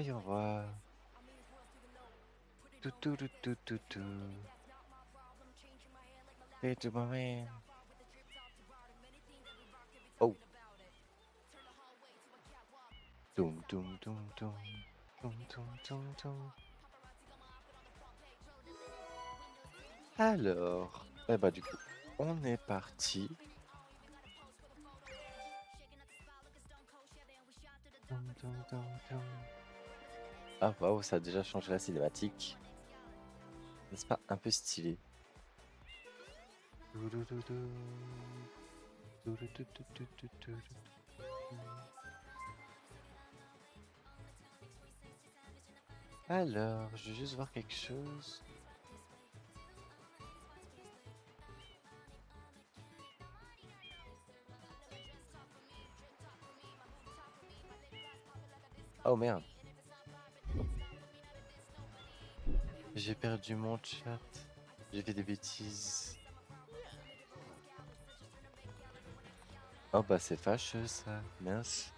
Voyons voir. Tout, tout, tout, tout, tout, tout. Hey, to my man. Oh. Toum, toum, toum, toum. Toum, toum, toum, toum. Alors, eh bah du coup, on est parti. Toum, toum, toum, toum. Ah waouh, ça a déjà changé la cinématique. N'est-ce pas un peu stylé? Doudoudou. Doudoudoudoudoudoudou. Alors, je vais juste voir quelque chose. Oh merde, j'ai perdu mon chat. J'ai fait des bêtises. Oh bah c'est fâcheux ça, mince.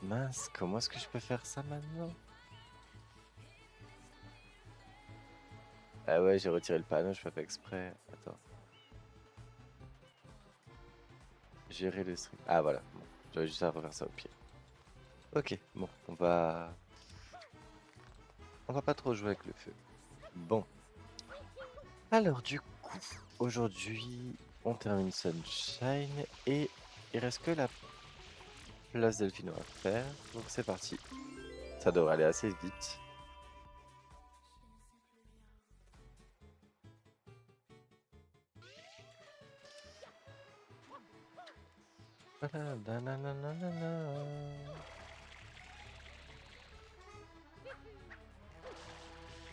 Mince, comment est-ce que je peux faire ça maintenant? Ah ouais, j'ai retiré le panneau, je fais pas exprès. Attends. Gérer le stream. Ah voilà, bon. J'aurais juste à refaire ça au pire. Ok, bon, on va pas trop jouer avec le feu. Bon. Alors du coup, aujourd'hui, on termine Sunshine et il reste que la place Delphino à faire. Donc c'est parti. Ça devrait aller assez vite.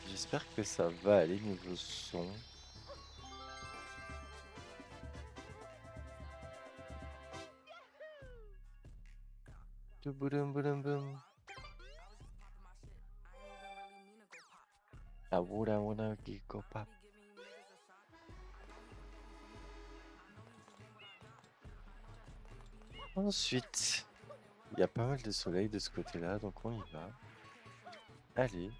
J'espère que ça va aller niveau son. Touboudum, boudum, boum. I wanna go pop. Ensuite, il y a pas mal de soleil de ce côté-là, donc on y va. Allez.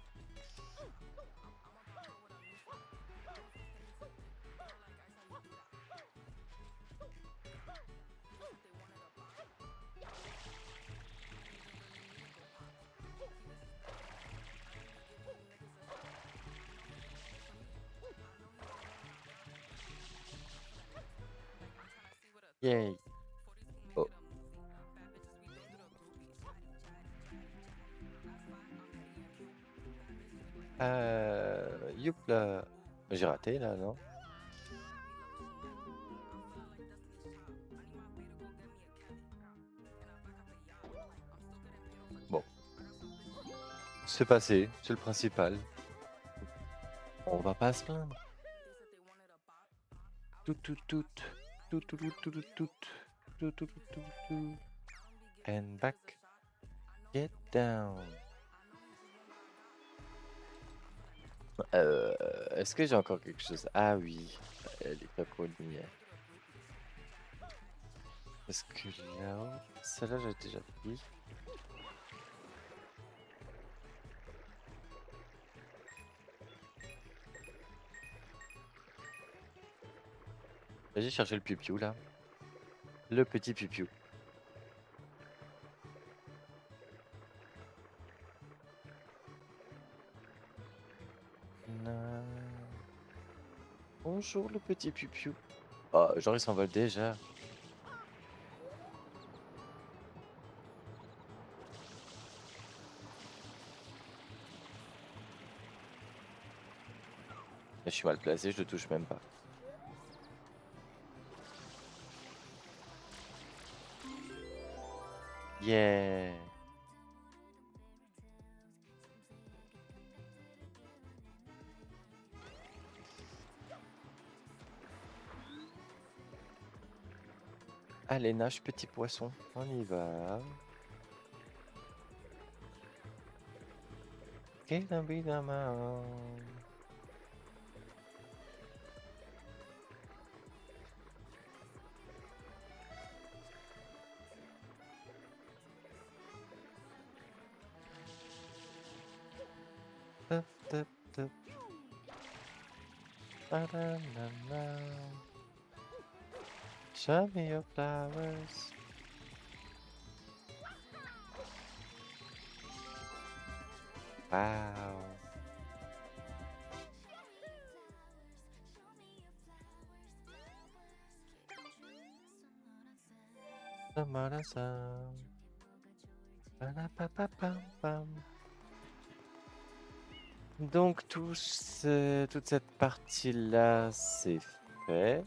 Yay. Oh. Youpla. J'ai raté là, non? Bon. C'est passé, c'est le principal. On va pas se plaindre. Tout, tout, tout. Tout, tout, tout, tout, tout, tout. Tout, tout, tout, tout, tout. And back. Get down. Est-ce que j'ai encore quelque chose? Ah oui, les cacoliers. Est-ce que là-haut, celle-là j'ai déjà pris. J'ai cherché le pipiou là. Le petit pipiou. Bonjour le petit pipiou. Oh, genre il s'envole déjà. Je suis mal placé, je le touche même pas. Yeah. Allez, nage petit poisson, on y va. Gonna be the man. Tup, tup, tup. Ba-da-na-na. Show me your flowers. Wow. Samara-san. Ba-da-pa-pa-pam-pam. Donc toute cette partie-là, c'est fait.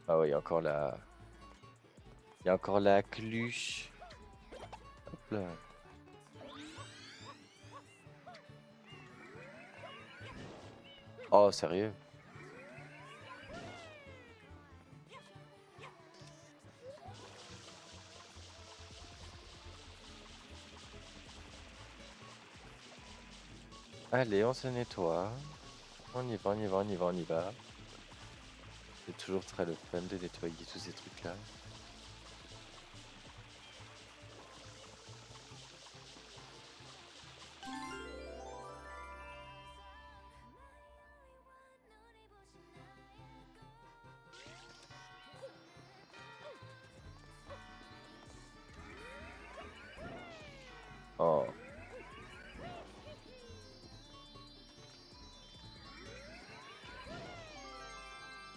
Ah oui, il y a encore il y a encore la cluche. Hop là. Oh, sérieux? Allez, on se nettoie. On y va, on y va, on y va, on y va. C'est toujours très le fun de nettoyer tous ces trucs-là. Oh.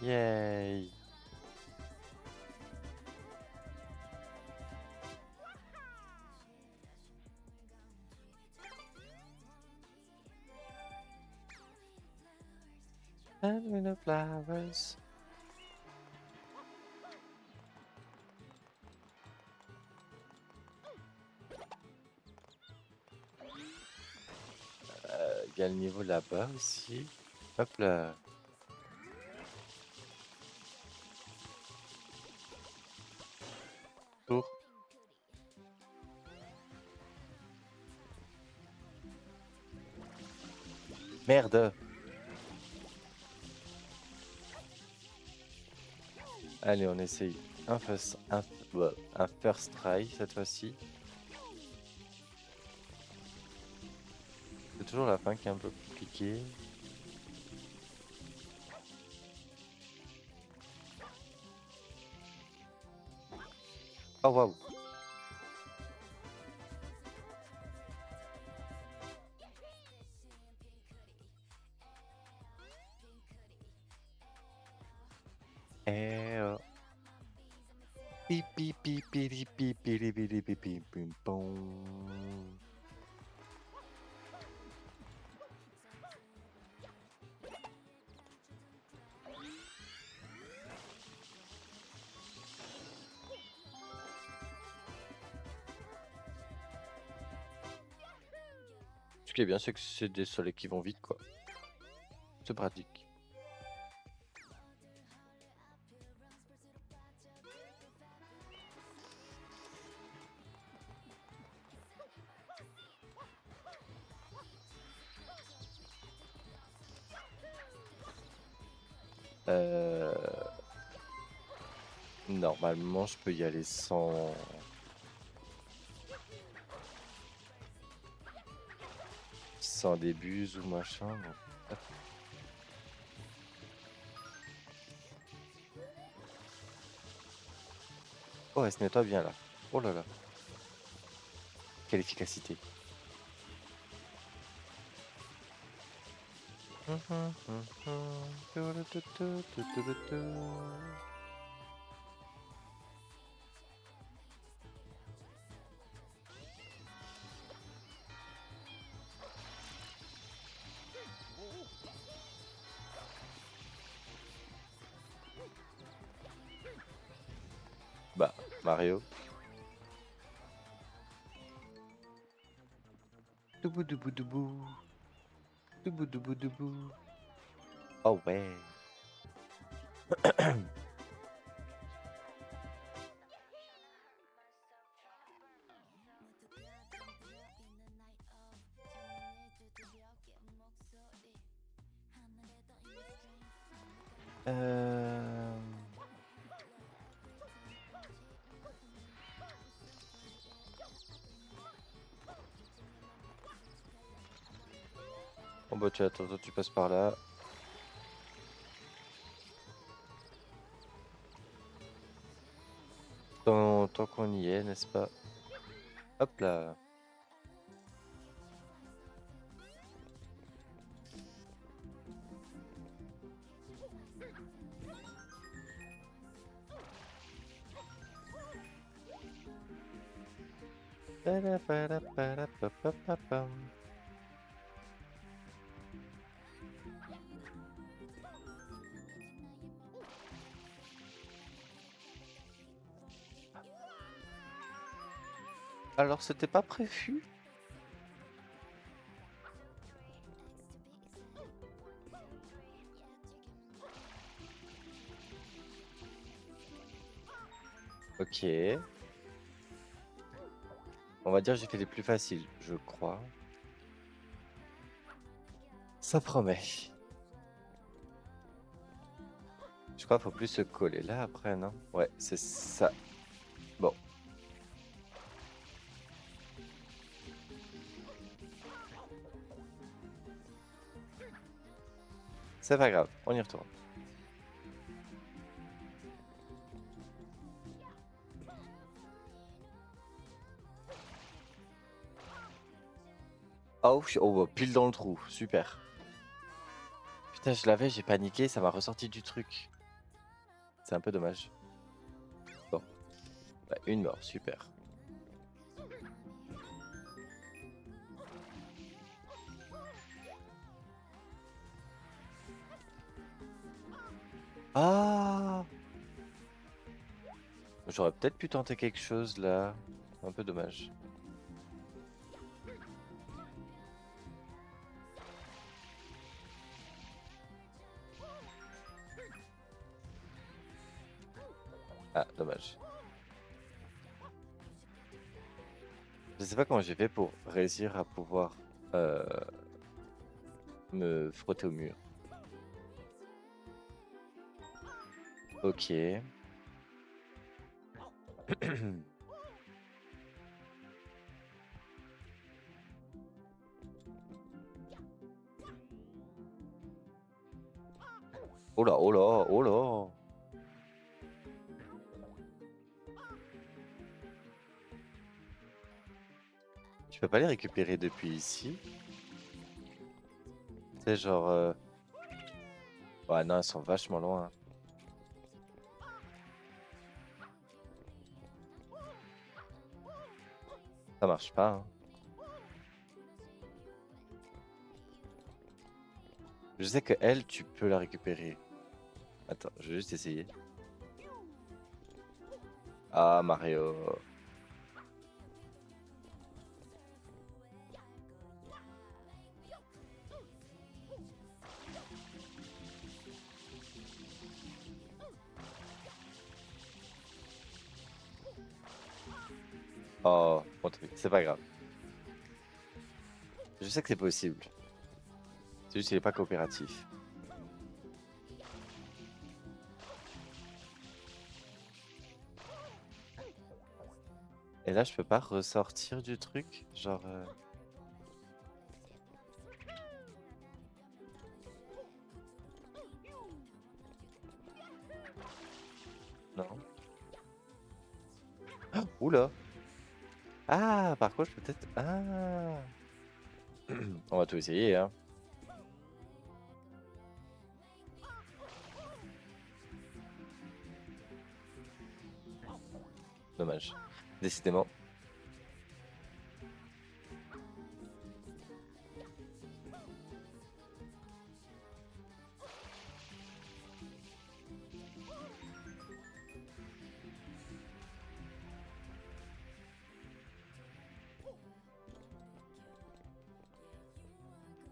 Yay. And with the flowers. Il y a le niveau là-bas aussi. Hop là. Tour. Merde. Allez, on essaye un first try cette fois-ci. C'est toujours la fin qui est un peu compliquée. Oh waouh. Eh oh. Pi pi pi pi pi pi pi pi pi pi pi pi pom. Ce qui est bien, c'est que c'est des soleils qui vont vite, quoi. C'est pratique. Normalement, je peux y aller sans des buses ou machin. Donc... Oh, elle se nettoie bien là. Oh là là. Quelle efficacité. Bah, Mario. Doubou doubou doubou. Doubou doubou doubou. Oh ouais. Oh bah tu attends, toi, tu passes par là. Tant qu'on y est, n'est-ce pas? Hop là. Padapadapadapapapam. Alors c'était pas prévu? Ok. On va dire que j'ai fait les plus faciles, je crois. Ça promet. Je crois qu'il faut plus se coller là après, non? Ouais, c'est ça. Bon. C'est pas grave, on y retourne. Oh, oh bah, pile dans le trou, super. Putain, je l'avais, j'ai paniqué, ça m'a ressorti du truc. C'est un peu dommage. Bon, bah, une mort, super. Ah! J'aurais peut-être pu tenter quelque chose là. Un peu dommage. Ah, dommage. Je sais pas comment j'ai fait pour réussir à pouvoir euh, me frotter au mur. Ok. Oh là, oh là, oh là. Je peux pas les récupérer depuis ici. C'est genre... Ouais, non, elles sont vachement loin. Ça marche pas, hein. Je sais que elle, tu peux la récupérer. Attends, je vais juste essayer. Ah, Mario. Oh, bon truc, c'est pas grave. Je sais que c'est possible. C'est juste qu'il est pas coopératif. Et là, je peux pas ressortir du truc? Genre... Non. Oula! Ah, par contre, je peux peut-être... Ah! On va tout essayer, hein. Dommage. Décidément.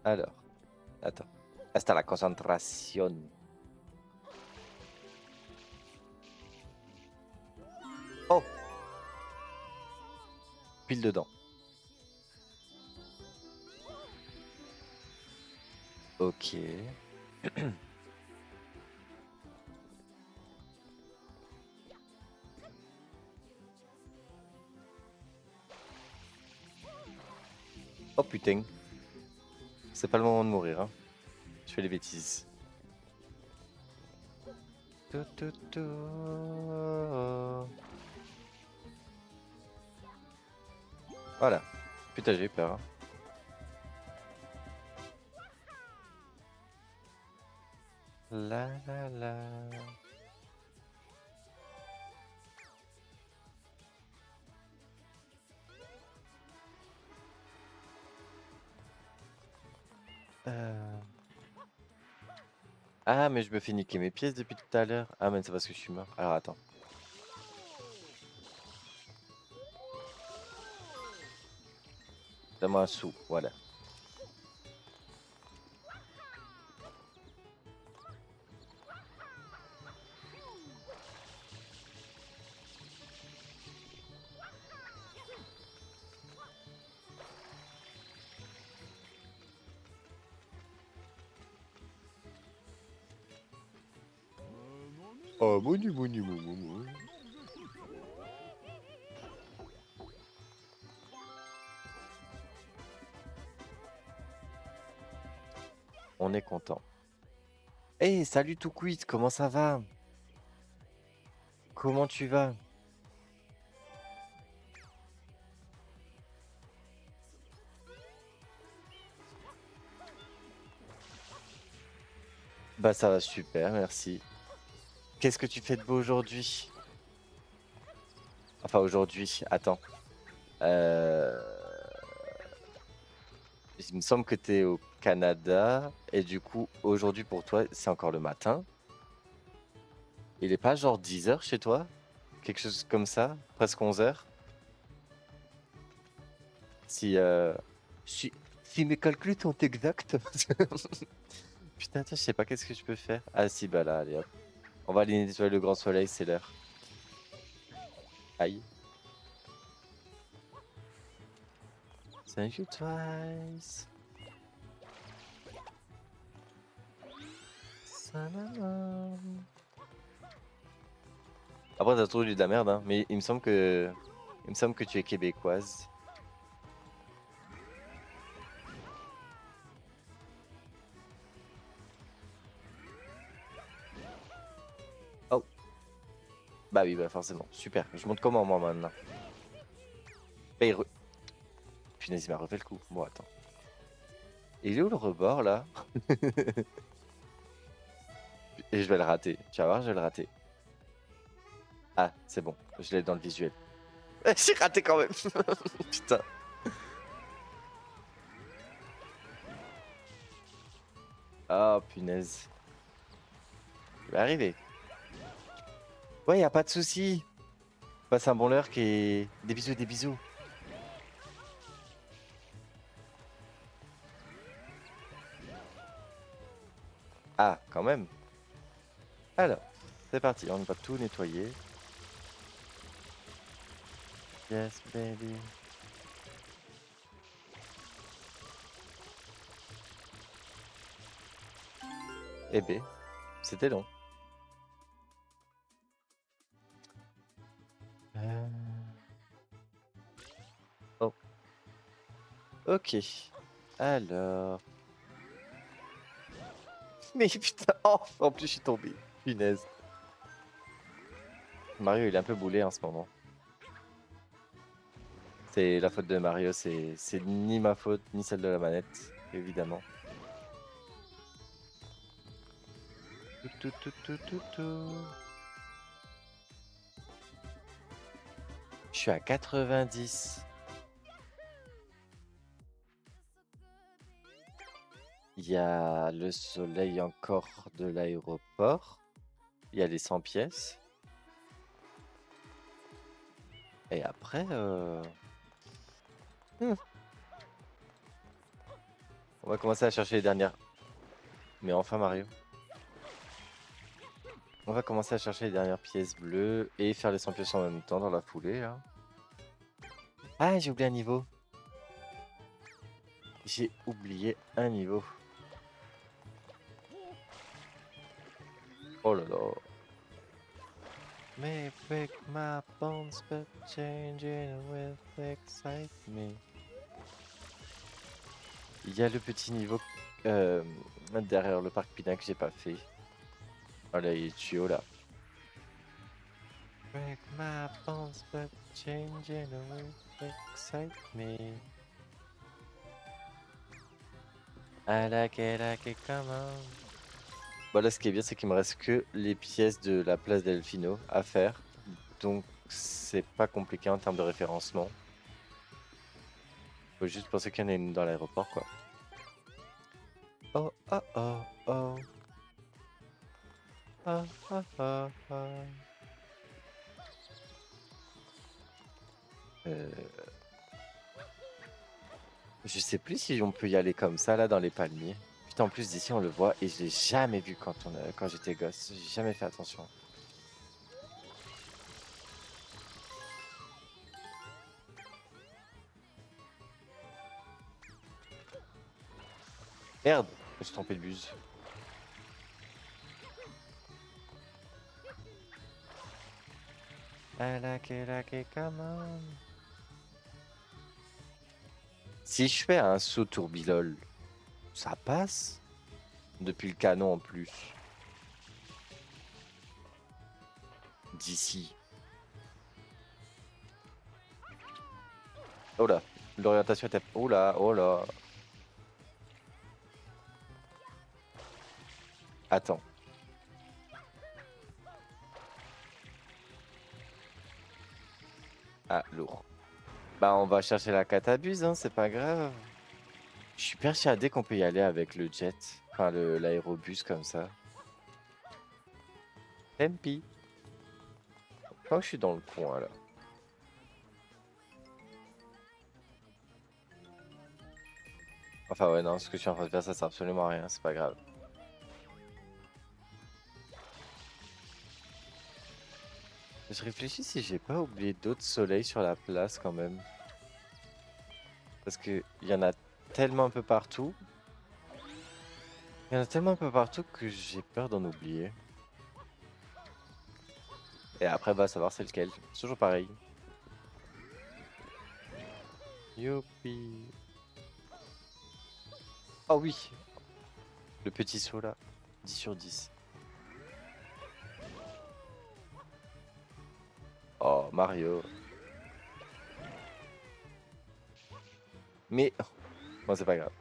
Alors, attends. Hasta la concentration. Oh! Pile dedans. Ok. Oh putain. c'est pas le moment de mourir, hein. Je fais les bêtises. Tout, tout, tout. Voilà. Putain, j'ai eu peur, hein. La la la. Ah, mais je me fais niquer mes pièces depuis tout à l'heure. Ah, mais c'est parce que je suis mort. Alors attends. Donne-moi un sou, voilà. Oh, monu, monu, monu, monu. On est content. Hey, salut tout quid, comment ça va? Comment tu vas? Bah ça va super, merci. Qu'est-ce que tu fais de beau aujourd'hui? Enfin aujourd'hui, attends. Euh... Il me semble que tu es au Canada et du coup aujourd'hui pour toi c'est encore le matin. Il est pas genre 10 h chez toi? Quelque chose comme ça? Presque 11 h? Si, si, si mes calculs sont exacts. Putain, tiens, je sais pas qu'est-ce que je peux faire. Ah si, bah là, allez hop. On va aller nettoyer le grand soleil, c'est l'heure. Aïe. Thank you twice. Salam. Après, t'as trop dit de la merde, hein. Mais il me semble que tu es québécoise. Oh, bah oui, bah forcément. Super. Je monte comment moi maintenant? Bah, punaise, il m'a refait le coup. Bon, attends. Il est où le rebord là? Et je vais le rater. Tu vas voir, je vais le rater. Ah, c'est bon. Je l'ai dans le visuel. J'ai raté quand même. Putain. Oh, punaise. Il va arriver. Ouais, y a pas de souci. Passe un bon lurk et des bisous, des bisous. Ah, quand même. Alors, c'est parti. On va tout nettoyer. Yes, baby. Eh ben, c'était long. Euh, Oh, ok. Alors. Mais putain, oh, en plus je suis tombé. Punaise. Mario, il est un peu boulé en ce moment. C'est la faute de Mario, c'est ni ma faute, ni celle de la manette, évidemment. Tout, tout, tout, tout, tout. Je suis à 90. Il y a le soleil encore de l'aéroport. Il y a les 100 pièces. Et après, hmm, on va commencer à chercher les dernières. Mais enfin, Mario. On va commencer à chercher les dernières pièces bleues et faire les 100 pièces en même temps dans la foulée, hein. Ah, j'ai oublié un niveau. J'ai oublié un niveau. Oh là là. May break my bones, but changing will excite me. Il y a le petit niveau euh, derrière le parc Pina que j'ai pas fait. Voilà, il est tuyau là. Break my bones, but changing away excite me. I like it, come on. Bon, là, ce qui est bien, c'est qu'il me reste que les pièces de la place Delfino à faire. Donc, c'est pas compliqué en termes de référencement. Faut juste penser qu'il y en a une dans l'aéroport, quoi. Oh, oh, oh, oh. Oh, oh, oh, oh. Euh, Je sais plus si on peut y aller comme ça, là, dans les palmiers. Putain, en plus, d'ici, on le voit, et je l'ai jamais vu quand j'étais gosse. J'ai jamais fait attention. Merde, je me suis trompé de buse. I like it, come on. Si je fais un saut tourbilol, ça passe? Depuis le canon en plus. D'ici. Oh là, l'orientation était... Oh là, oh là. Attends. Ah, lourd. Bah, on va chercher la catabuse, hein, c'est pas grave. Je suis persuadé qu'on peut y aller avec le jet. Enfin, l'aérobus comme ça. Tempi. Je crois que je suis dans le coin, là. Enfin, ouais, non, ce que je suis en train de faire, ça sert absolument à rien, c'est pas grave. Je réfléchis si j'ai pas oublié d'autres soleils sur la place quand même. Parce que il y en a tellement un peu partout. Il y en a tellement un peu partout que j'ai peur d'en oublier. Et après, va savoir c'est lequel. C'est toujours pareil. Youpi. Oh oui, le petit saut là. 10 sur 10. Oh, Mario. Mais... Bon, c'est pas grave.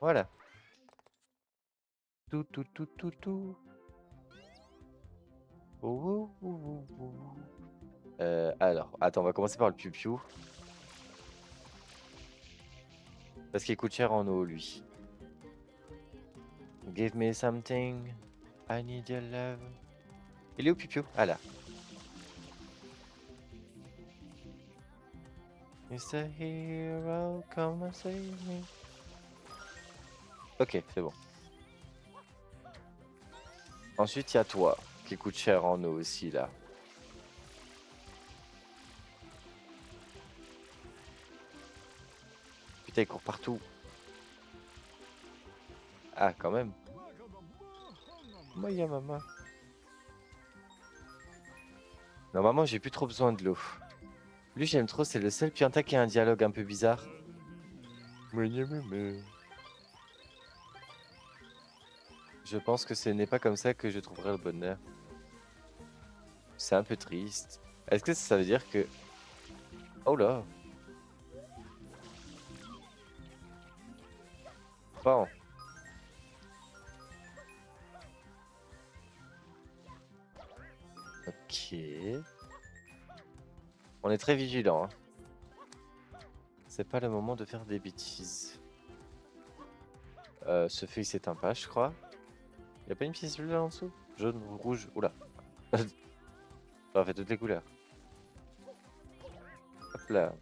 Voilà. Tout, tout, tout, tout, tout. Ouh, ouh, ouh, ouh. Alors, attends, on va commencer par le piou-piou. Parce qu'il coûte cher en eau, lui. Give me something. I need your love. Il est où, piou-piou? Ah là. Mr. Hero, come and save me. Ok, c'est bon. Ensuite, il y a toi, qui coûte cher en eau aussi, là. Putain, il court partout. Ah, quand même. Maya maman. Normalement, j'ai plus trop besoin de l'eau. Lui, j'aime trop, c'est le seul Pianta qui a un dialogue un peu bizarre. Je pense que ce n'est pas comme ça que je trouverai le bonheur. C'est un peu triste. Est-ce que ça veut dire que... Oh là. Bon. Ok. On est très vigilant, hein. C'est pas le moment de faire des bêtises. Ce feu il s'éteint pas, je crois. Y a pas une pièce bleue là en dessous? Jaune, rouge, oula. Ça fait toutes les couleurs. Hop là.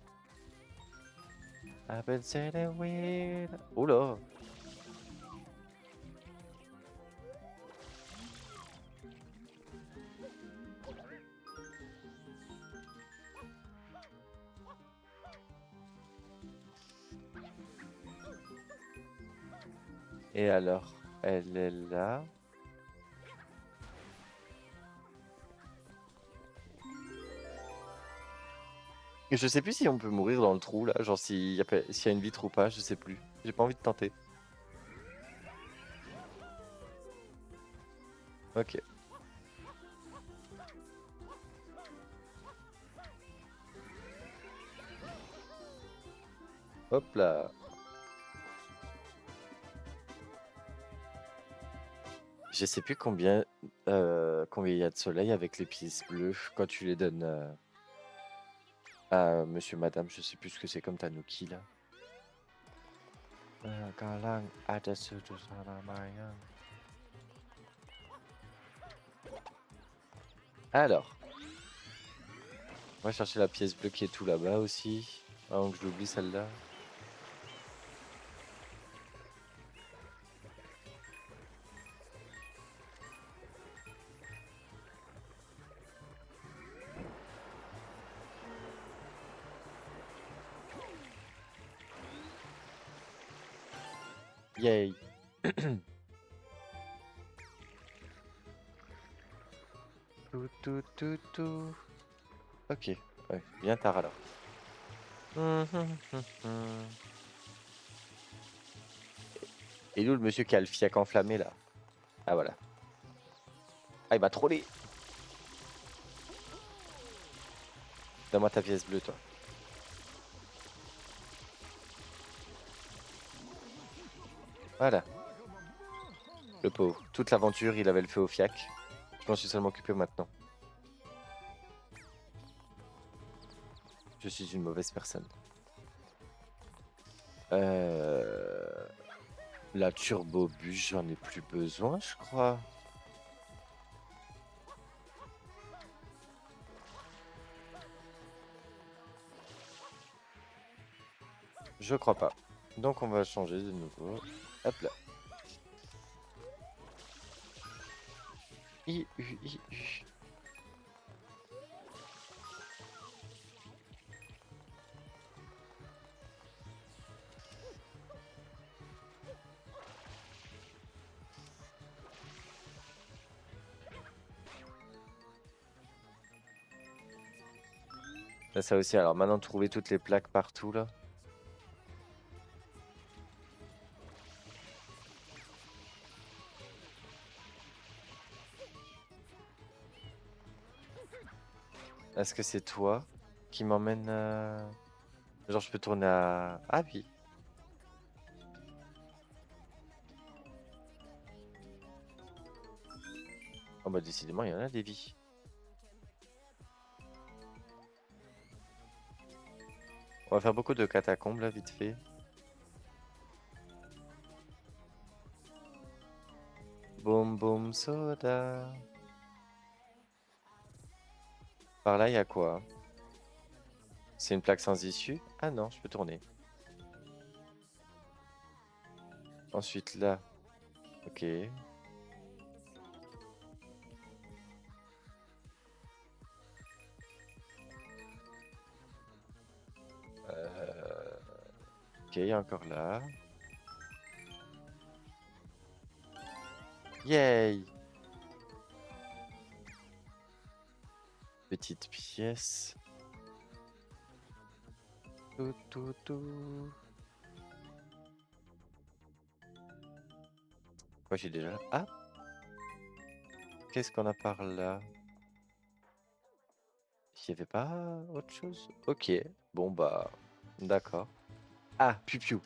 I've been sailing with... Oula. Et alors, elle est là. Et je sais plus si on peut mourir dans le trou là, genre s'il y a une vitre ou pas, je sais plus. J'ai pas envie de tenter. Ok. Hop là. Je sais plus combien il y a de soleil avec les pièces bleues quand tu les donnes à monsieur, madame, je sais plus ce que c'est comme tanuki là. Alors, on va chercher la pièce bleue qui est tout là-bas aussi. Avant que je l'oublie celle-là. Yay. Tout, tout, tout, tout. Ok, ouais, bien tard alors. Et nous, le monsieur qui a le fiac enflammé là. Ah voilà. Ah, il m'a trollé. Donne-moi ta pièce bleue, toi. Voilà. Le pauvre. Toute l'aventure, il avait le feu au fiac. Je m'en suis seulement occupé maintenant. Je suis une mauvaise personne. La turbo bûche, j'en ai plus besoin, je crois. Je crois pas. Donc on va changer de nouveau. Hop là. I, U, I, U. Là, ça aussi, alors maintenant trouver toutes les plaques partout là. Est-ce que c'est toi qui m'emmène Genre je peux tourner à... Ah oui. Oh bah décidément il y en a des vies. On va faire beaucoup de catacombes là vite fait. Boum boum soda. Par là il y a quoi? C'est une plaque sans issue? Ah non, je peux tourner. Ensuite là. Ok. Ok, il y a encore là. Yay! Petite pièce. Tout, tout, tout. Moi j'ai déjà... Ah! Qu'est-ce qu'on a par là? Il y avait pas autre chose? Ok. Bon bah... D'accord. Ah! Piu-piu.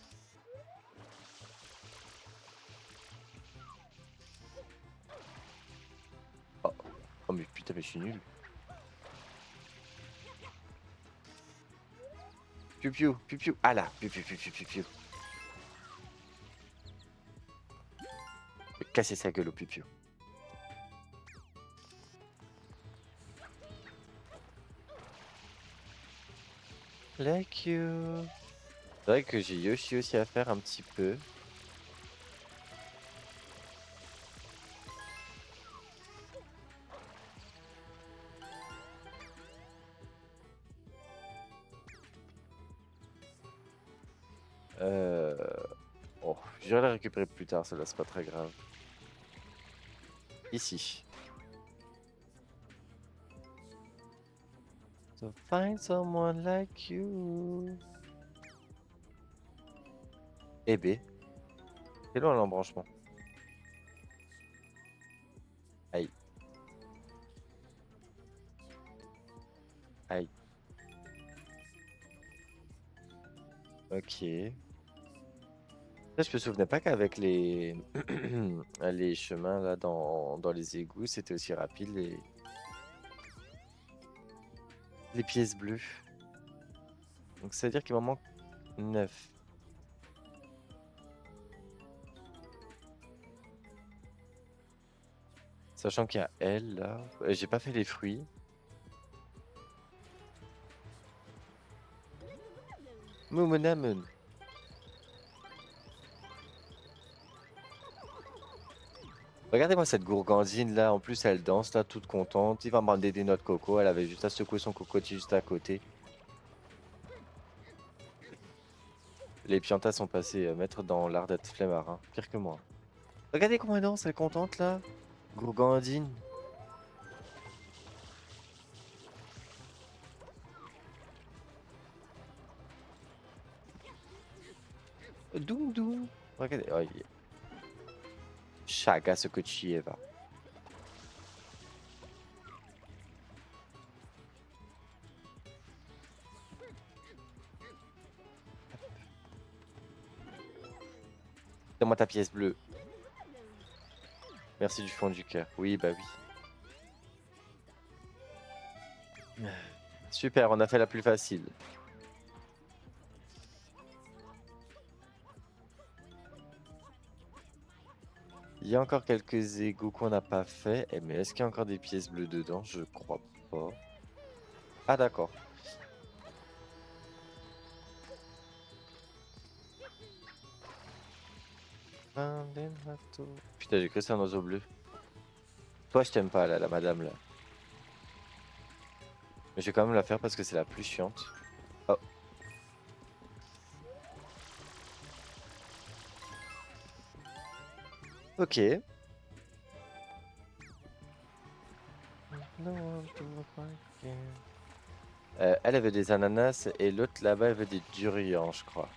Oh. Oh mais putain mais je suis nul. Piu-piu. Piu-piu. Ah là! Piu-piu, piu-piu, piu-piu. Je vais casser sa gueule au piu-piu. Like you. C'est vrai que j'ai Yoshi aussi à faire un petit peu. Oh, j'irai la récupérer plus tard, celle-là, c'est pas très grave. Ici. To find someone like you. Eh B. C'est loin l'embranchement. Aïe. Aïe. Ok. Ça, je me souvenais pas qu'avec les... les chemins là dans les égouts, c'était aussi rapide les pièces bleues. Donc ça veut dire qu'il m'en manque 9. Sachant qu'il y a elle là. J'ai pas fait les fruits. Moumonamun. Regardez-moi cette gourgandine là, en plus elle danse là, toute contente. Il va me ramener des noix de coco, elle avait juste à secouer son cocotier juste à côté. Les piantas sont passés maîtres dans l'art d'être flemmard, hein. Pire que moi. Regardez comment elle danse, elle est contente là. Gourgandine. Doum doum. Regardez, oh, Chaga ce cochi va. Donne-moi ta pièce bleue. Merci du fond du cœur. Oui, bah oui. Super, on a fait la plus facile. Il y a encore quelques égouts qu'on n'a pas fait. Eh, mais est-ce qu'il y a encore des pièces bleues dedans? Je crois pas. Ah d'accord. Putain, j'ai cru que c'est un oiseau bleu. Toi, je t'aime pas, là, la madame, là. Mais je vais quand même la faire parce que c'est la plus chiante. Oh. Ok. Elle veut des ananas et l'autre là-bas, elle veut des durians, je crois.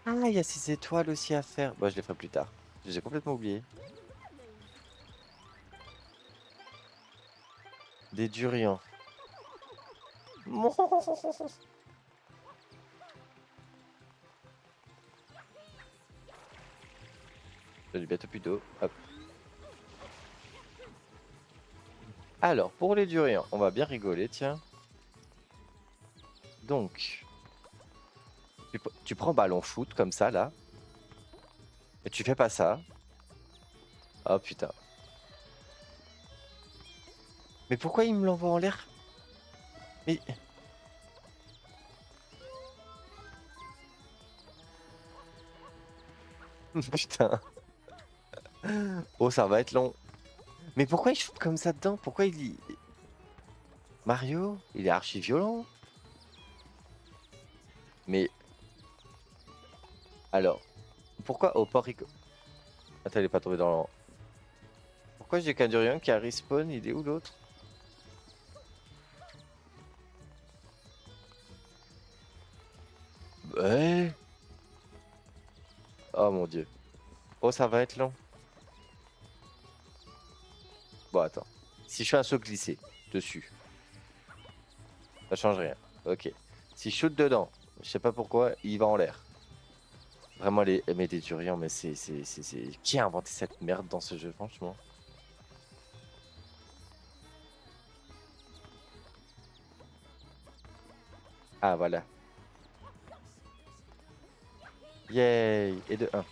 Ah, il y a 6 étoiles aussi à faire. Bon, je les ferai plus tard. J'ai complètement oublié. Des durians. J'ai bientôt plus d'eau. Hop. Alors, pour les durians, on va bien rigoler, tiens. Donc, tu prends ballon foot comme ça, là. Et tu fais pas ça. Oh putain. Mais pourquoi il me l'envoie en l'air? Mais... Putain. Oh, ça va être long. Mais pourquoi il shoot comme ça dedans? Pourquoi il y... Mario, il est archi violent. Mais... Alors, pourquoi au Port Rico... Attends, il est pas tombé dans le... Pourquoi j'ai qu'un durian qui a respawn? Il est où l'autre? Ouais. Oh mon dieu. Oh, ça va être long. Bon, attends. Si je fais un saut glissé dessus, ça change rien. Ok. Si je shoot dedans, je sais pas pourquoi, il va en l'air. Vraiment, les durians, mais c'est... Qui a inventé cette merde dans ce jeu, franchement? Ah, voilà. Yay! Et de 1.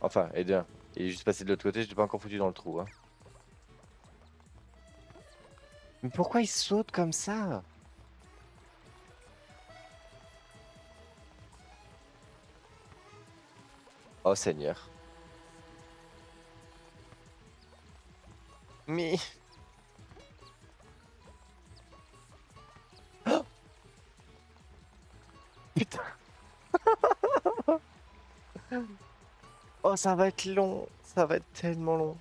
Enfin, et de 1. Il est juste passé de l'autre côté, je l'ai pas encore foutu dans le trou, hein. Mais pourquoi il saute comme ça? Oh Seigneur. Mais... Oh, putain. Oh, ça va être long. Ça va être tellement long.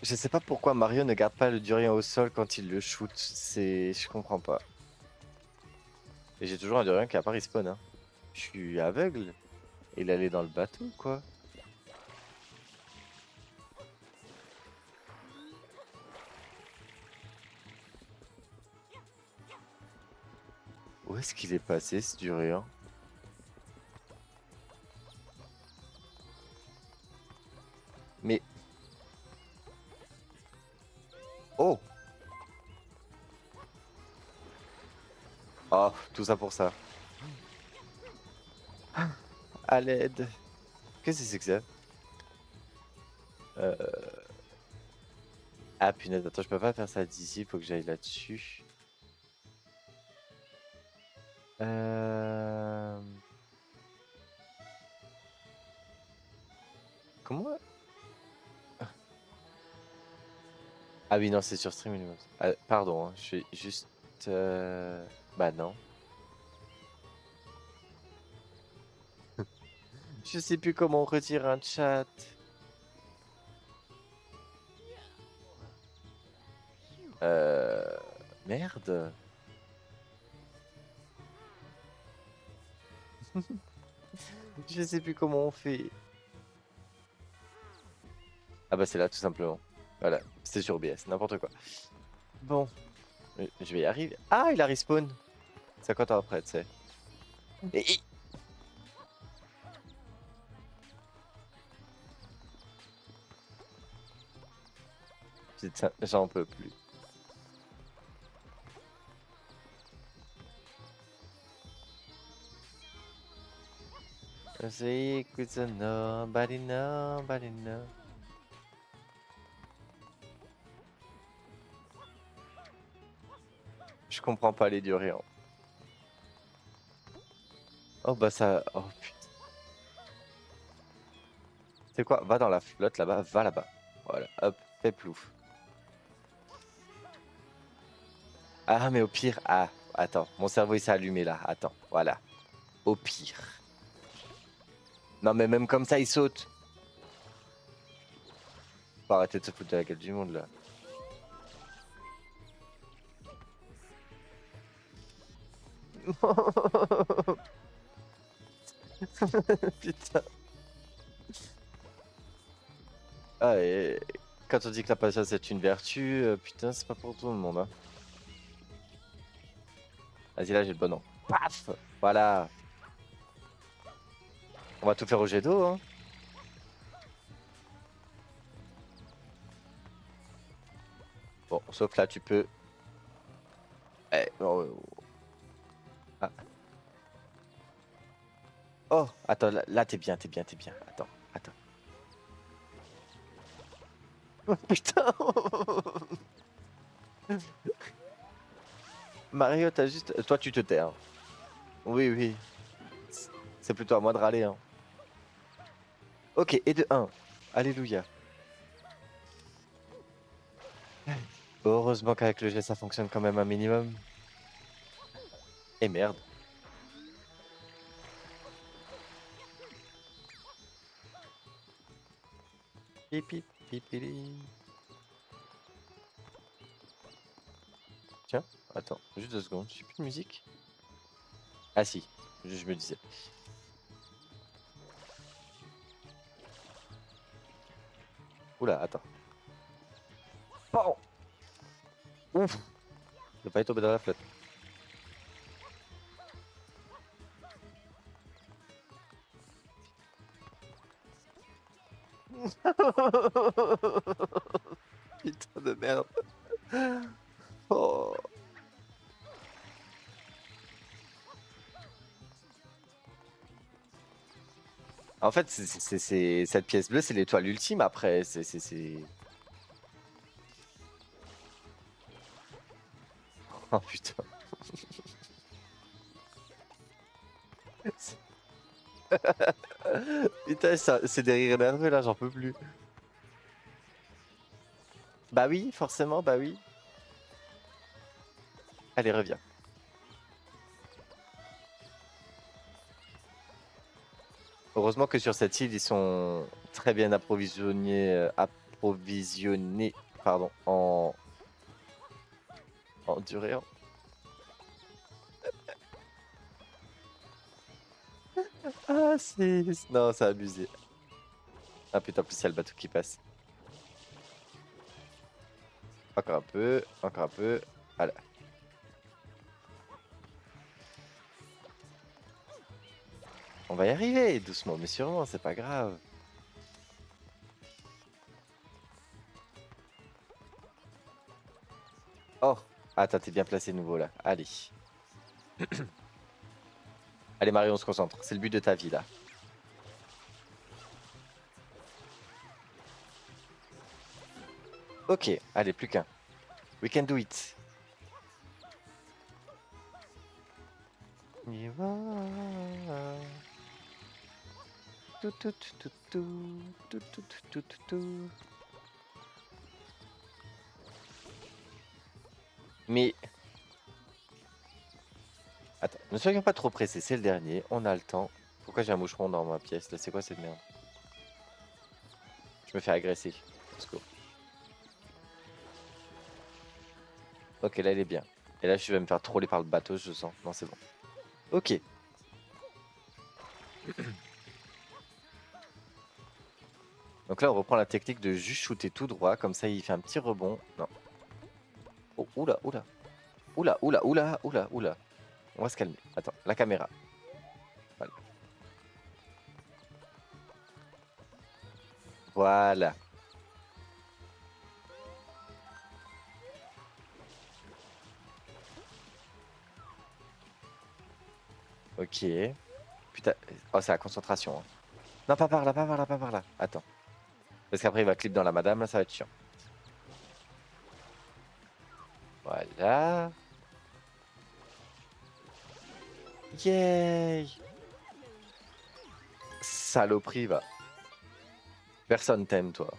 Je sais pas pourquoi Mario ne garde pas le Durien au sol quand il le shoot. Je comprends pas. Et j'ai toujours un Durien qui a pas respawn, hein. Je suis aveugle. Il allait dans le bateau, quoi. Où est-ce qu'il est passé, ce Durien? Mais... Oh! Oh, tout ça pour ça. À l'aide. Qu'est-ce que c'est que ça? Euh... Ah punaise, attends, je peux pas faire ça d'ici, faut que j'aille là-dessus. Euh... Comment? Ah oui, non, c'est sur Stream Universe. Ah, pardon, hein, je suis juste... Bah non. Je sais plus comment on retire un chat. Euh... Merde. Je sais plus comment on fait. Ah bah c'est là tout simplement. Voilà, c'était sur OBS, n'importe quoi. Bon, je vais y arriver. Ah, il a respawn. 50 ans après, tu sais. Et... Putain, j'en peux plus. C'est écoute nobody, nobody know. Je comprends pas les Durians. Oh bah ça... Oh putain. C'est quoi? Va dans la flotte là-bas, va là-bas. Voilà, hop, fais plouf. Ah mais au pire... Ah, attends, mon cerveau il s'est allumé là. Attends, voilà. Au pire. Non mais même comme ça il saute. Faut arrêter de se foutre de la gueule du monde là. Putain. Ah, et quand on dit que la patience est une vertu, putain, c'est pas pour tout le monde. Hein. Vas-y, là, j'ai le bon nom. Paf. Voilà. On va tout faire au jet d'eau. Hein. Bon, sauf là, tu peux. Oh, ah. Oh, attends, là, t'es bien, t'es bien, t'es bien. Attends, attends. Oh, putain. Mario, t'as juste. Toi, tu te tais. Hein. Oui, oui. C'est plutôt à moi de râler. Hein. Ok, et de 1. Alléluia. Heureusement qu'avec le jet, ça fonctionne quand même un minimum. Et merde. Pipi, pipili. Tiens, attends, juste 2 secondes, j'ai plus de musique. Ah si, je me disais. Oula, attends. Oh ouf, je vais pas y tomber dans la flotte. Putain de merde. Oh. En fait, cette pièce bleue, c'est l'étoile ultime après. Oh putain. Putain, c'est des rires nerveux là, j'en peux plus. Bah oui, forcément, bah oui. Allez, reviens. Heureusement que sur cette île, ils sont très bien approvisionner, pardon, en durée. Ah, c'est... Non, c'est abusé. Ah putain, en plus, il y a le bateau qui passe. Encore un peu, encore un peu. Voilà. On va y arriver, doucement, mais sûrement, c'est pas grave. Oh, attends, t'es bien placé nouveau là. Allez. Allez, Mario, on se concentre. C'est le but de ta vie là. Ok, allez, plus qu'un. We can do it. On y va. Tout, tout, tout, tout, tout, tout, tout, tout, tout. Mais... Attends, ne soyons pas trop pressés, c'est le dernier, on a le temps. Pourquoi j'ai un moucheron dans ma pièce là? C'est quoi cette merde? Je me fais agresser. Let's go. Ok, là il est bien. Et là je vais me faire troller par le bateau, je sens. Non, c'est bon. Ok. Donc là on reprend la technique de juste shooter tout droit, comme ça il fait un petit rebond. Non. Oh, oula, oula. Oula, oula, oula, oula, oula. On va se calmer. Attends, la caméra. Voilà. Voilà. Ok. Putain. Oh, c'est la concentration. Hein. Non, pas par là, pas par là, pas par là. Attends. Parce qu'après il va clip dans la madame, là ça va être chiant. Voilà. Yay! Saloperie, va. Personne t'aime, toi.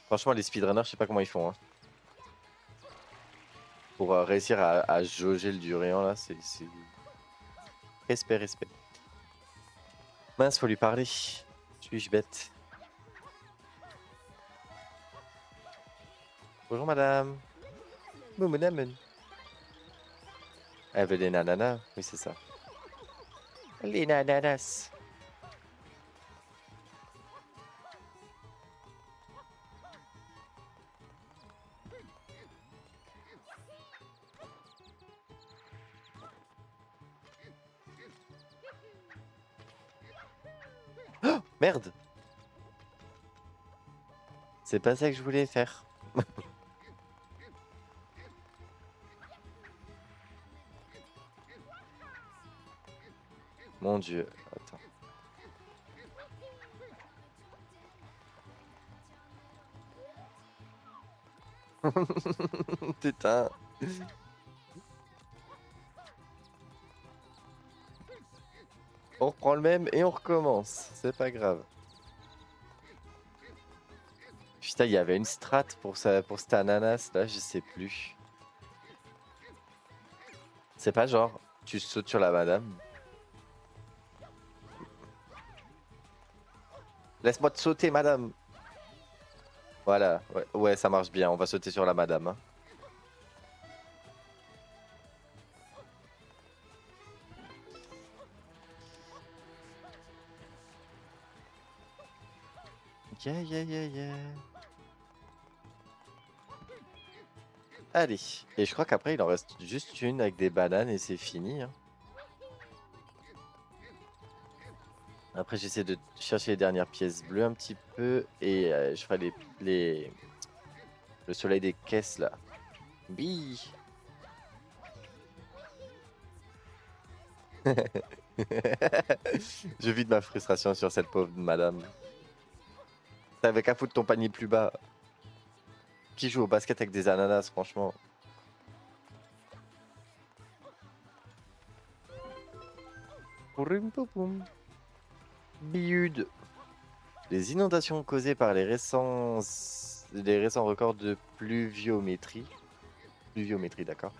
Franchement, les speedrunners, je sais pas comment ils font. Hein. Pour réussir à jauger le duréant, là, c'est... Respect, respect. Mince, faut lui parler. Suis-je bête? Bonjour, madame. Moumounamon. Elle veut des nananas? Oui, c'est ça. Les nananas. Oh, merde! C'est pas ça que je voulais faire. Mon Dieu. Attends. Putain. On reprend le même et on recommence. C'est pas grave. Putain, il y avait une strat pour ça, pour cet ananas là, je sais plus. C'est pas genre, tu sautes sur la madame. Laisse-moi te sauter, madame. Voilà, ouais, ouais, ça marche bien. On va sauter sur la madame. Hein. Yeah, yeah, yeah, yeah. Allez. Et je crois qu'après, il en reste juste une avec des bananes et c'est fini. Hein. Après, j'essaie de chercher les dernières pièces bleues un petit peu et je ferai le soleil des caisses là. Bi. Je vide ma frustration sur cette pauvre madame. T'avais qu'à foutre ton panier plus bas. Qui joue au basket avec des ananas, franchement. Biude. Les inondations causées par les récents records de pluviométrie, d'accord,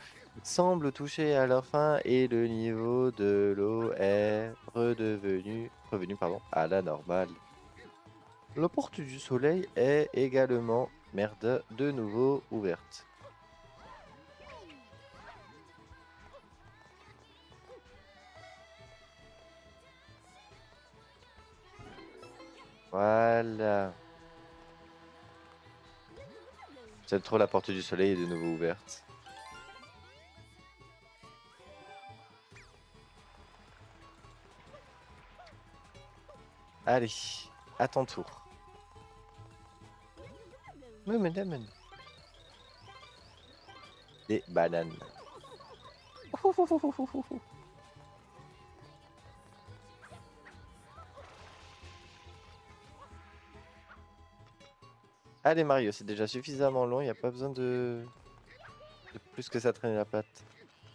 semblent toucher à leur fin et le niveau de l'eau est revenu, pardon, à la normale. La porte du soleil est également, merde, de nouveau ouverte. Voilà. J'aime trop, la porte du soleil est de nouveau ouverte. Allez, à ton tour. Oui, madame. Des bananes. Allez Mario, c'est déjà suffisamment long, il n'y a pas besoin de plus que ça traîne la patte.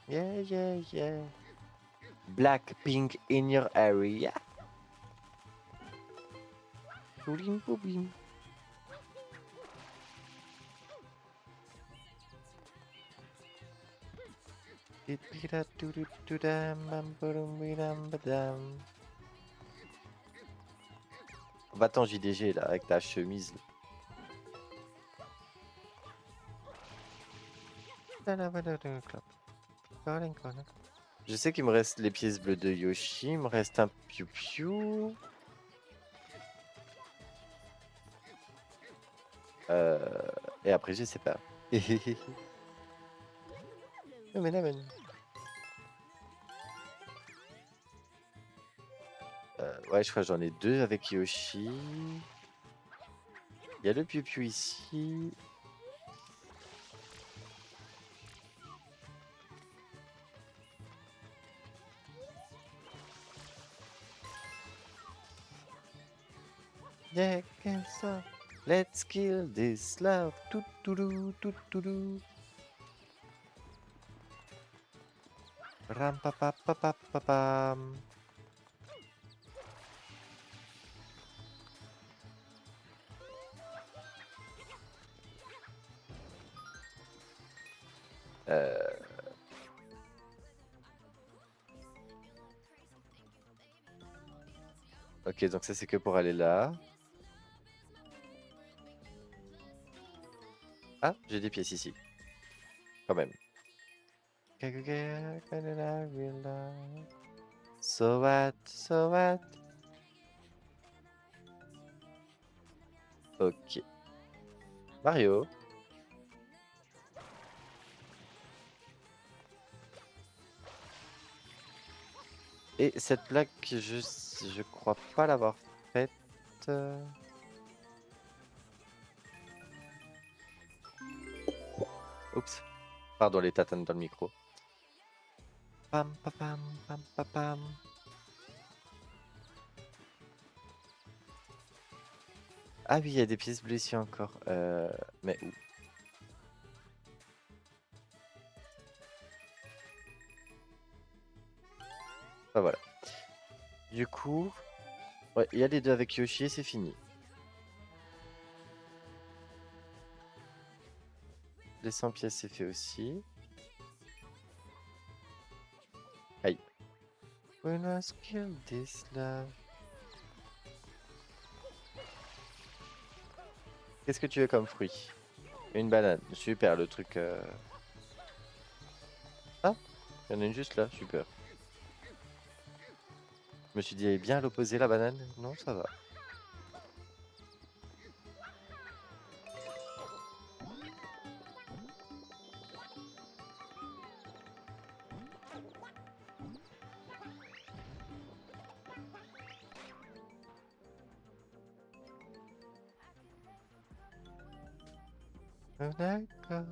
Yeah, yeah, yeah. Blackpink in your area. Boulim, boubim. Va-t'en JDG là, avec ta chemise. Je sais qu'il me reste les pièces bleues de Yoshi, il me reste un Piu Piu. Et après, je sais pas. Ouais, je crois que j'en ai deux avec Yoshi. Il y a le Piu Piu ici. Yeah, ça. Let's kill this love. Tout tout tout. Ram pa pa pa pa pa pam. Ok, donc ça c'est que pour aller là. Ah, j'ai des pièces ici. Quand même. So what? So what? Ok. Mario. Et cette plaque, je crois pas l'avoir faite. Oups. Pardon, les tatanes dans le micro. Pam pam pam pam pam pam. Ah oui, il y a des pièces bleues ici encore. Mais où? Ah voilà. Du coup, ouais, il y a les deux avec Yoshi et c'est fini. Les 100 pièces, c'est fait aussi. Aïe. When I kill this love. Qu'est-ce que tu veux comme fruit? Une banane. Super, le truc. Ah, il y en a une juste là. Super. Je me suis dit, elle est bien à l'opposé, la banane. Non, ça va. D'accord.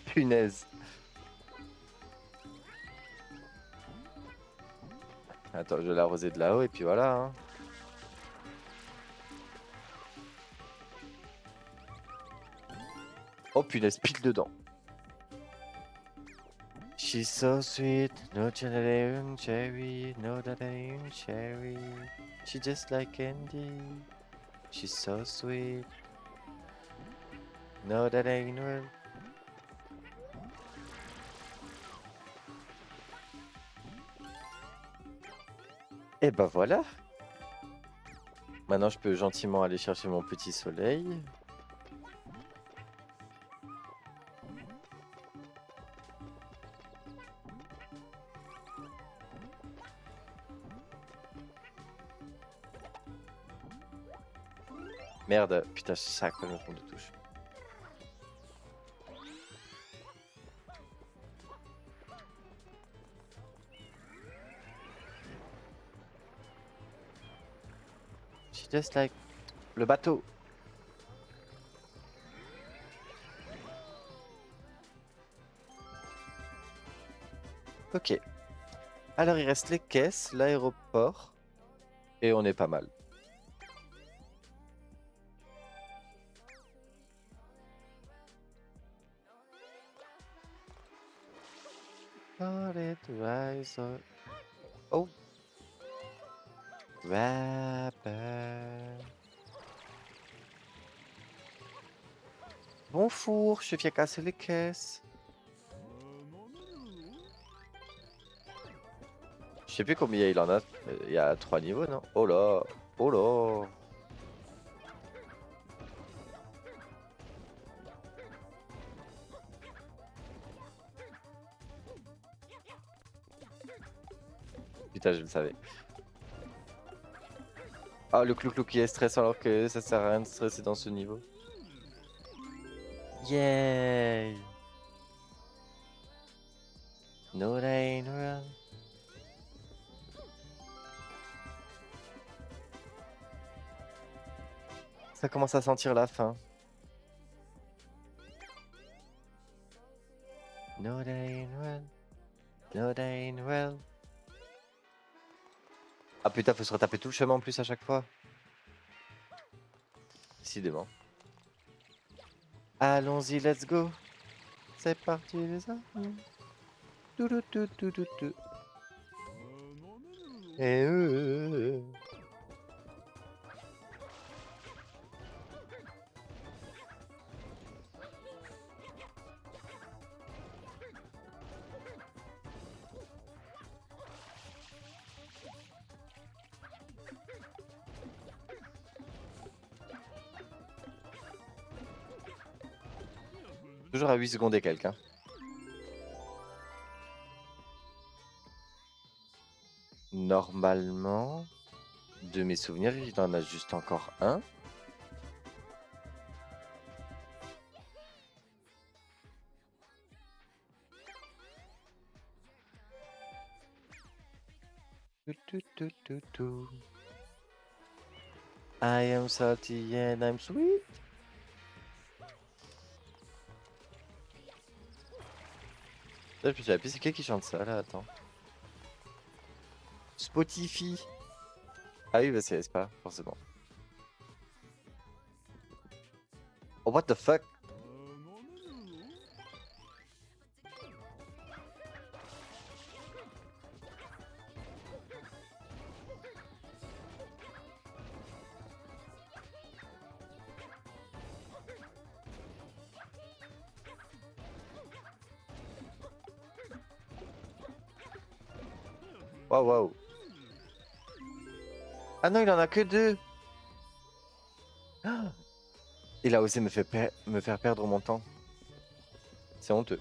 Punaise. Attends, je vais l'arroser de là-haut et puis voilà. Hein. Oh punaise, pile dedans. She's so sweet, no cherry, no cherry. She just like candy. She's so sweet. No, that ain't real. Et bah voilà. Maintenant, je peux gentiment aller chercher mon petit soleil. Merde, putain, chaque fois je me trompe de touche. She just like le bateau. Ok. Alors il reste les caisses, l'aéroport. Et on est pas mal. Oh. Bon four, je viens casser les caisses. Je sais plus combien il en a. Il y a 3 niveaux, non? Oh là. Oh là. Putain, je le savais. Ah, le clou-clou qui est stressant alors que ça sert à rien de stresser dans ce niveau. Yay! No rain run. Ça commence à sentir la fin. No rain run. No rain run. Ah putain, faut se retaper tout le chemin en plus à chaque fois. Décidément. Allons-y, let's go. C'est parti les amis. Tout. Et toujours à 8 secondes et quelques. Hein. Normalement, de mes souvenirs, il en a juste encore un. I am salty and I'm sweet. Là, je me suis rappelé, c'est qui chante ça là? Attends. Spotify. Ah oui, bah c'est pas forcément. Oh, what the fuck? Waouh, waouh. Ah non, il en a que 2. Ah, il a osé me faire perdre mon temps. C'est honteux.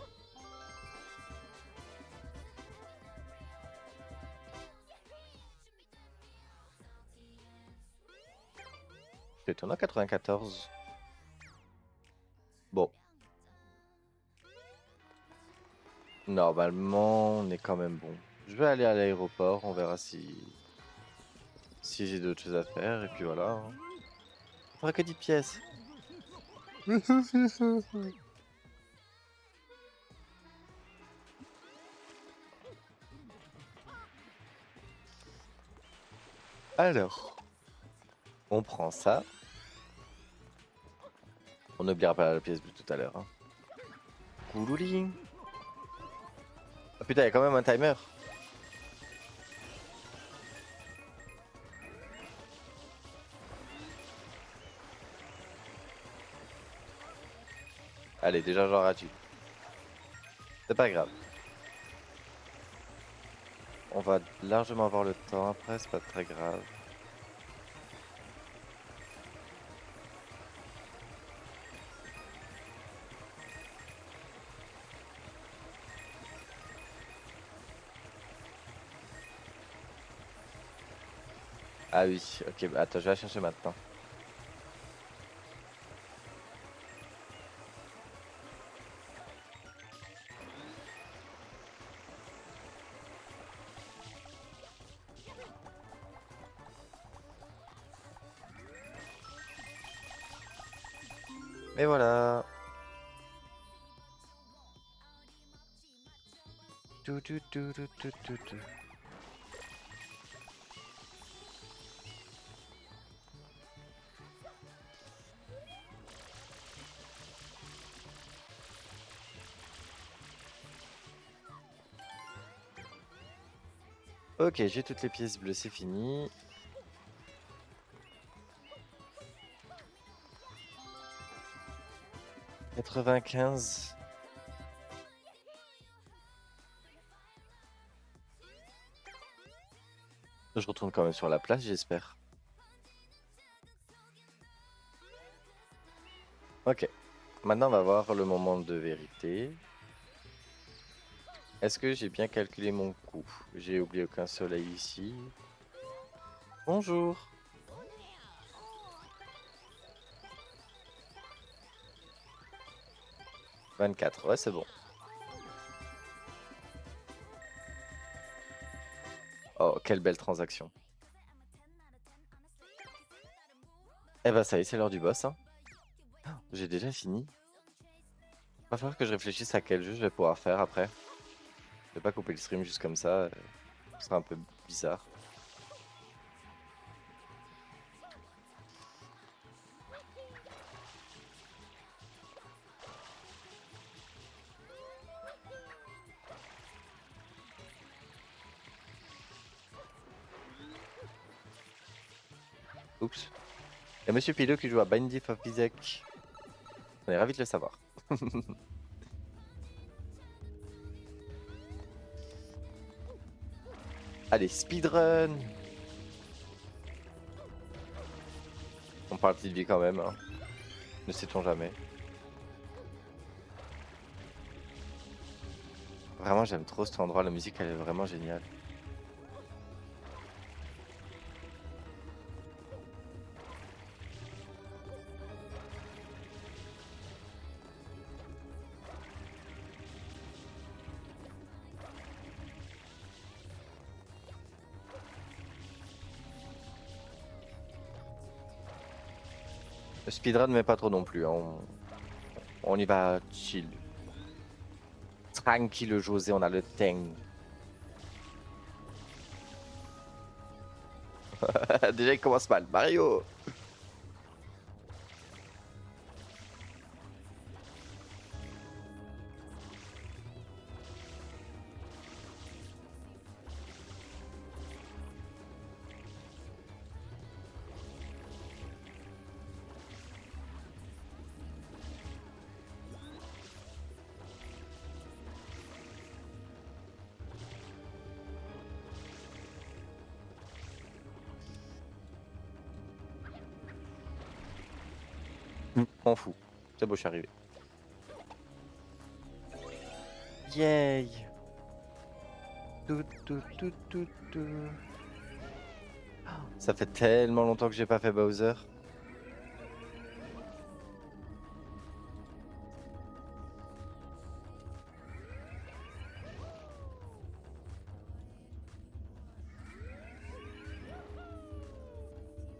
Peut-être on a 94. Bon. Normalement, on est quand même bon. Je vais aller à l'aéroport, on verra si j'ai d'autres choses à faire, et puis voilà. Hein. On fera que 10 pièces. Alors, on prend ça. On n'oubliera pas la pièce bleue tout à l'heure. Hein. Coulouling. Ah putain, il y a quand même un timer. Allez, déjà j'en rate une. C'est pas grave. On va largement avoir le temps après, c'est pas très grave. Ah oui, ok, bah attends, je vais la chercher maintenant. Et voilà. Tout, tout, tout, tout, tout, tout, tout. Ok, j'ai toutes les pièces bleues, c'est fini. « 95. Je retourne quand même sur la place, j'espère. Ok. Maintenant, on va voir le moment de vérité. Est-ce que j'ai bien calculé mon coup? J'ai oublié aucun soleil ici. Bonjour. 24, ouais, c'est bon. Oh, quelle belle transaction. Eh ben, ça y est, c'est l'heure du boss, hein. J'ai déjà fini. Va falloir que je réfléchisse à quel jeu je vais pouvoir faire après. Je vais pas couper le stream juste comme ça. Ce sera un peu bizarre. Oups. Et Monsieur Pilot qui joue à Binding of Isaac. On est ravis de le savoir. Allez, speedrun. On parle de vie quand même, hein. Ne sait-on jamais. Vraiment, j'aime trop cet endroit. La musique, elle est vraiment géniale. Le speedrun, mais pas trop non plus, hein. On y va chill. Tranquille, José, on a le temps. Déjà, il commence mal. Mario! M'en fous. C'est beau, je suis arrivé. Yay! Tout, tout, tout, tout, tout. Ça fait tellement longtemps que j'ai pas fait Bowser.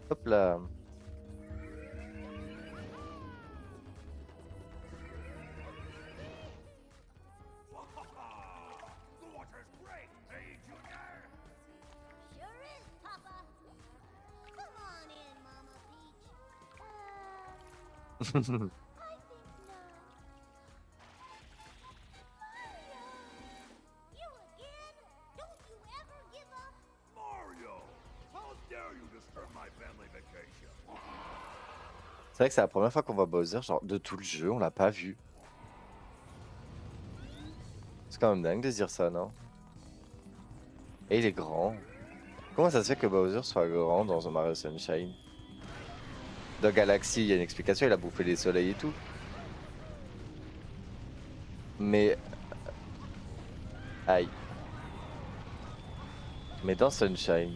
Hop là. Sure is, Papa. Come on in, Mama Peach. I think not. Mario! You again? Don't you ever give up? Mario! How dare you disturb my family vacation? C'est vrai que c'est la première fois qu'on voit Bowser, genre de tout le jeu, on l'a pas vu. C'est quand même dingue de se dire ça, non? Et il est grand. Comment ça se fait que Bowser soit grand dans un Mario Sunshine? Dans Galaxy, il y a une explication, il a bouffé les soleils et tout. Mais... Aïe. Mais dans Sunshine...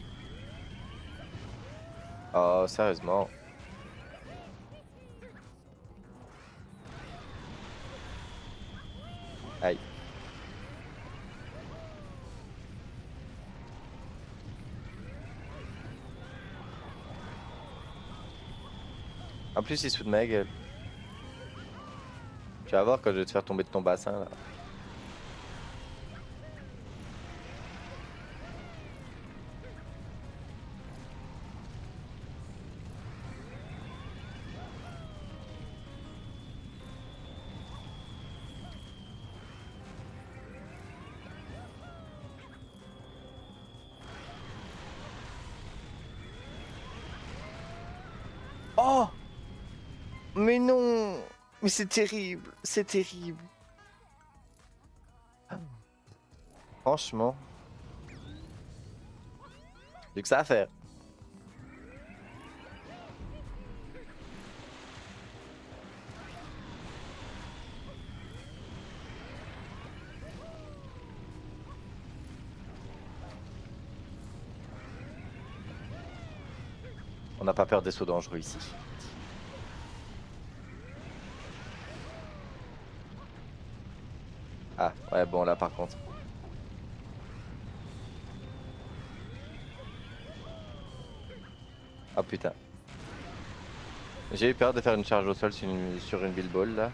Oh, sérieusement. Aïe. En plus, il se fout de ma gueule. Tu vas voir quand je vais te faire tomber de ton bassin, là. Oh! Mais non! Mais c'est terrible! C'est terrible! Franchement. J'ai que ça à faire. On n'a pas peur des sauts dangereux ici. Ah, ouais, bon, là par contre. Ah putain. J'ai eu peur de faire une charge au sol sur une Bill Ball là.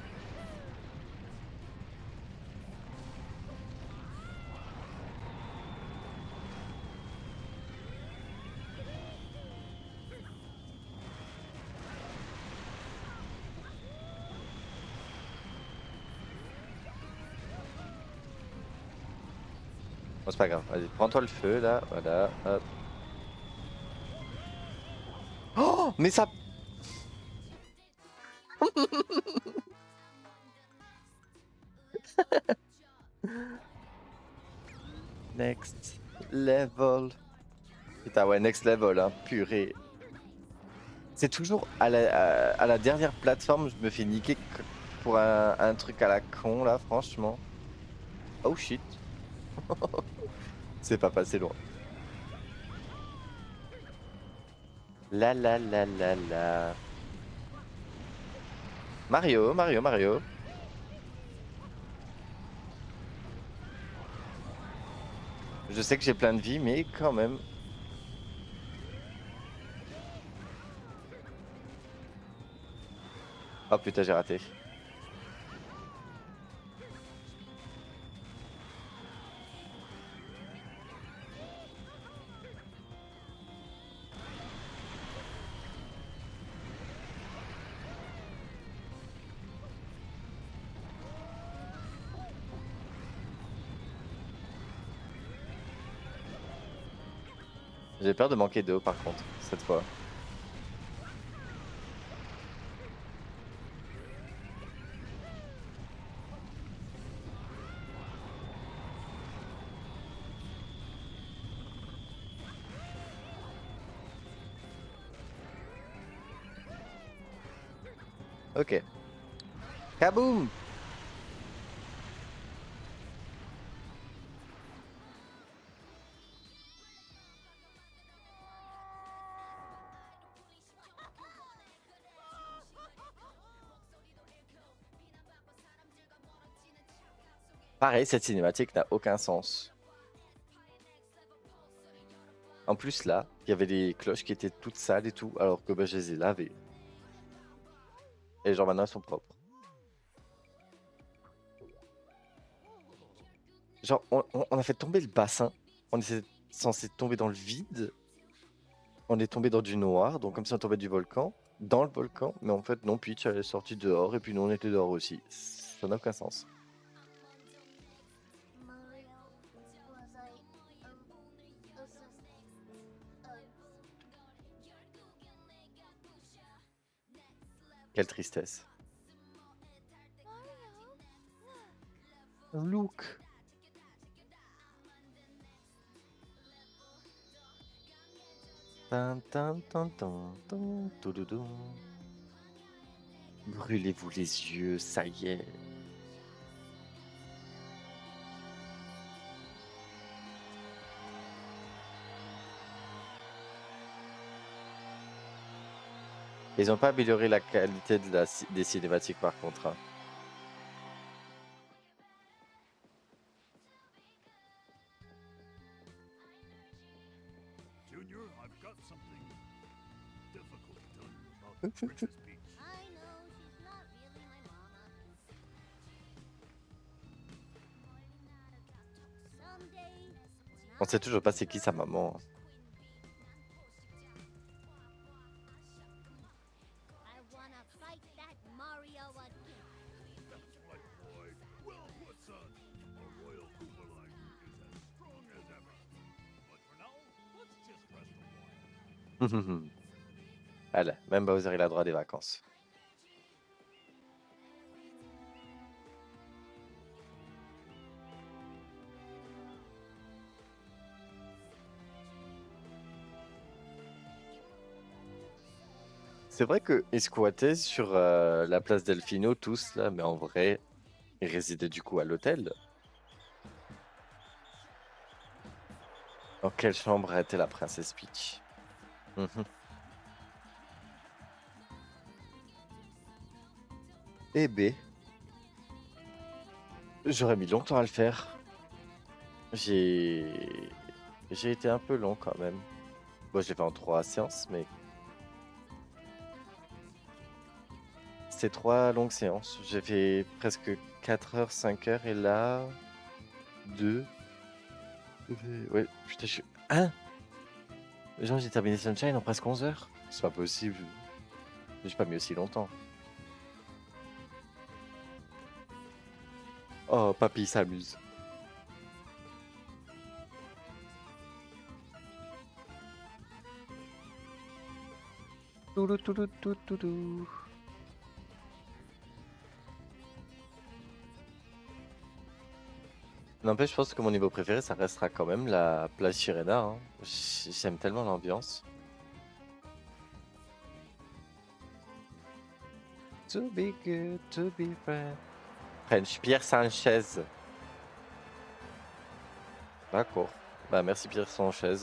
Bon, c'est pas grave. Vas-y, prends-toi le feu là. Voilà. Hop. Oh, mais ça. Next level. Putain, ouais, next level, hein, purée. C'est toujours à la dernière plateforme, je me fais niquer pour un truc à la con là, franchement. Oh shit. C'est pas passé loin. La la la la la. Mario, Mario, Mario. Je sais que j'ai plein de vie, mais quand même. Oh putain, j'ai raté. J'ai peur de manquer d'eau par contre, cette fois. Ok. Kaboom! Pareil, cette cinématique n'a aucun sens. En plus là, il y avait des cloches qui étaient toutes sales et tout, alors que bah, je les ai lavées. Et genre maintenant elles sont propres. Genre on a fait tomber le bassin, on était censé tomber dans le vide. On est tombé dans du noir, donc comme si on tombait du volcan, dans le volcan, mais en fait non, Peach elle est sortie dehors et puis nous on était dehors aussi. Ça n'a aucun sens. Mario, was I, was Quelle tristesse. Mario, Look. Tin, tin, tin, tin, tin, toudoudou. Brûlez-vous les yeux, ça y est. Ils ont pas amélioré la qualité de des cinématiques par contre, hein. Junior, I've got something difficult to tell you about Princess Peach. I know she's not really my mama. Someday, On sait toujours pas c'est qui sa maman, hein. I wanna fight that Mario again. That's right, boy. Well, what's a royal Koopaline is as strong as ever. But for now, let's just rest a while. Allez, même Bowser il a droit à des vacances. C'est vrai qu'ils squattaient sur la place Delfino tous là, mais en vrai, ils résidaient du coup à l'hôtel. Dans quelle chambre était la princesse Peach? Mhm. Eh ben, j'aurais mis longtemps à le faire. J'ai été un peu long quand même. Bon, j'ai fait en 3 séances, mais c'est 3 longues séances. J'ai fait presque 4 heures, 5 heures, et là, 2. Ouais, putain, je suis... Hein? Genre, j'ai terminé Sunshine en presque 11 heures? C'est pas possible. J'ai pas mis aussi longtemps. Oh, papy s'amuse. Toulou, toulou, toulou, toulou. N'empêche, je pense que mon niveau préféré, ça restera quand même la place Sirena, hein. J'aime tellement l'ambiance. To be good, to be friend. French, Pierre Sanchez. D'accord. Bah, merci Pierre Sanchez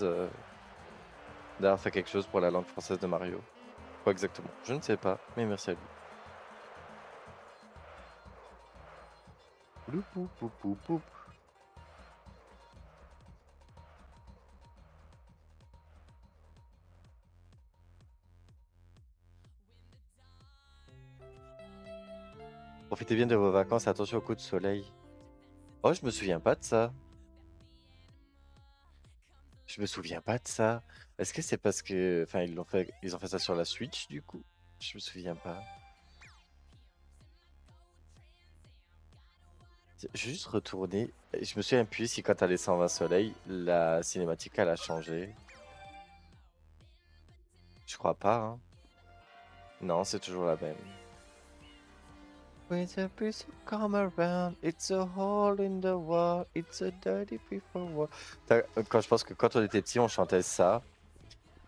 d'avoir fait quelque chose pour la langue française de Mario. Quoi exactement? Je ne sais pas, mais merci à lui. Loup, poup, poup, poup, poup. Profitez bien de vos vacances, attention aux coups de soleil. Oh, je me souviens pas de ça. Je me souviens pas de ça. Est-ce que c'est parce que, enfin, ils ont fait ça sur la Switch du coup? Je me souviens pas. Je vais juste retourner. Je me souviens plus si quand elle est 120 soleil, la cinématique elle a changé. Je crois pas, hein. Non, c'est toujours la même. When the people come around, it's a hole in the wall, it's a dirty people wall. Quand je pense que quand on était petit, on chantait ça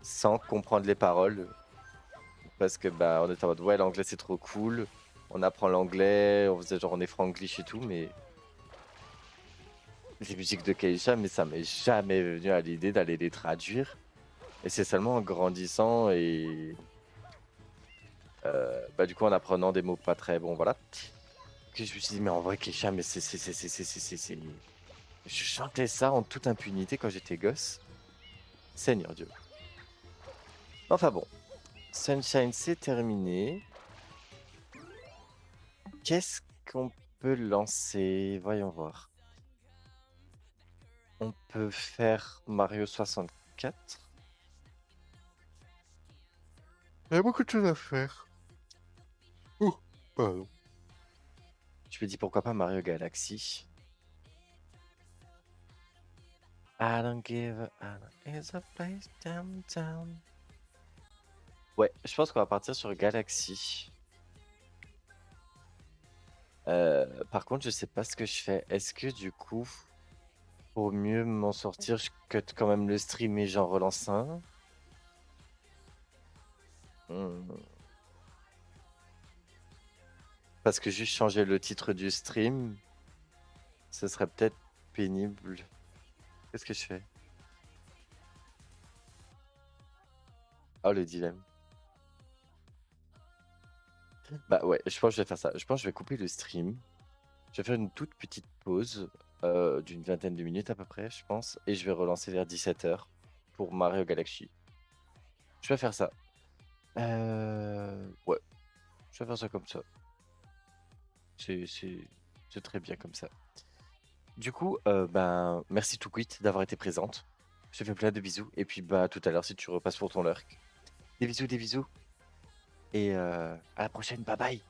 sans comprendre les paroles parce que bah on était en mode ouais l'anglais c'est trop cool, on apprend l'anglais, on faisait genre on est franglish et tout, mais les musiques de Keisha, mais ça m'est jamais venu à l'idée d'aller les traduire. Et c'est seulement en grandissant et bah du coup en apprenant des mots pas très bons, voilà, que je me suis dit mais en vrai Keisha, mais c'est je chantais ça en toute impunité quand j'étais gosse. Seigneur Dieu. Enfin bon, Sunshine c'est terminé. Qu'est-ce qu'on peut lancer? Voyons voir. On peut faire Mario 64. Il y a beaucoup de choses à faire. Ouh, pardon. Je me dis pourquoi pas Mario Galaxy. I don't give a... It's a place downtown. Ouais, je pense qu'on va partir sur Galaxy. Par contre, je sais pas ce que je fais. Est-ce que du coup, pour mieux m'en sortir, je cut quand même le stream et j'en relance un? Hmm. Parce que juste changer le titre du stream, ce serait peut-être pénible. Qu'est-ce que je fais? Oh, le dilemme. Bah ouais, je pense que je vais faire ça. Je pense que je vais couper le stream. Je vais faire une toute petite pause d'une vingtaine de minutes à peu près, je pense. Et je vais relancer vers 17h pour Mario Galaxy. Je vais faire ça. Ouais, je vais faire ça comme ça. C'est très bien comme ça. Du coup, ben, merci tout d'avoir été présente. Je te fais plein de bisous. Et puis, bah, à tout à l'heure si tu repasses pour ton lurk. Des bisous, des bisous. Et à la prochaine. Bye bye.